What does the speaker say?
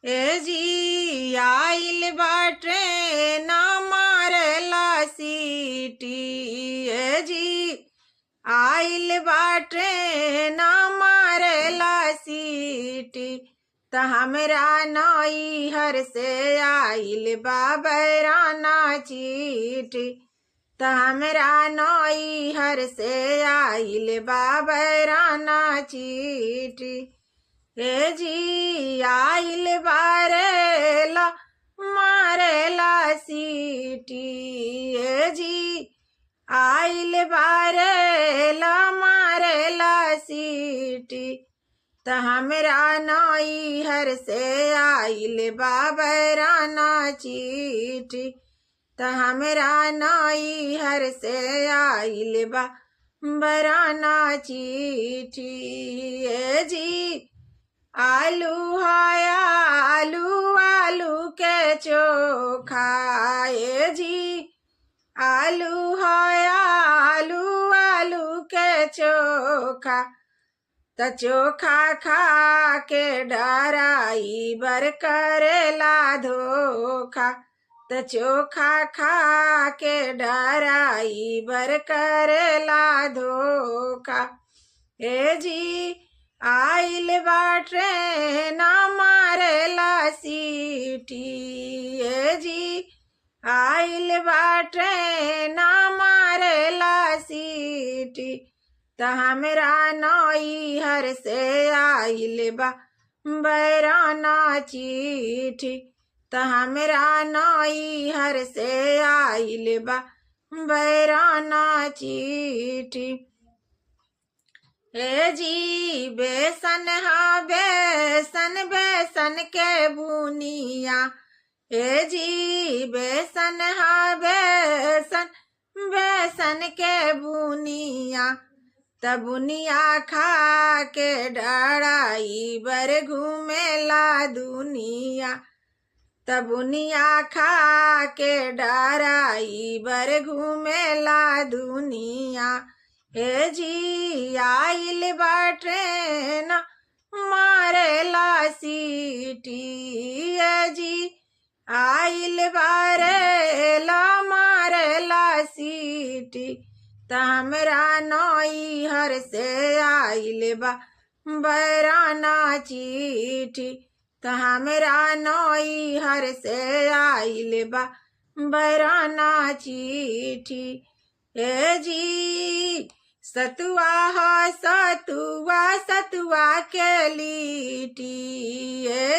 ए जी आइल बाटे ना मारेला सीटी। ए जी आइल बाटे ना मारेला सीटी। त हमरा नैहर से आइल बाबराना चीटी। त हमरा नैहर से आइल बाबराना चीटी। ए जी आइल बारेला मारेला सीटी। ए जी आइल बारेला मारेला सीटी। त हमरा नैहर से आइल बाबराना चीटी। त हमरा नैहर से आइल बाबराना चीटी। ए जी आलू हाया आलू आलू के चोखा। ए जी आलू हाया आलू आलू के चोखा। त चोखा खा के डराई बर करेला धोखा। त चोखा खा के डराई बर करेला धोखा। ए जी आइल बाटे ना मारेला सीटी। ए जी आइल बाटे ना मारेला सीटी। त हमरा नैहर से आइल बाबराना चीटी। त हमरा नैहर से आइल बाबराना चीटी। ए जी बेसन हा बेसन बेसन के बुनिया। ए जी बेसन हा बेसन बेसन के बुनिया। त बुनिया खा के डराई बर घूमेला दुनिया। त बुनिया खा के डराई बर घूमेला दुनिया। ए जी आइल बाटे ना मारेला सीटी। ए जी आइल बारेला मारेला सीटी। त हमरा नैहर से आइल बाबराना चीटी। त हमरा नैहर से आइल बाबराना चीटी। ए जी सतुआ हा सतुआ सतुआ के लीटी। ए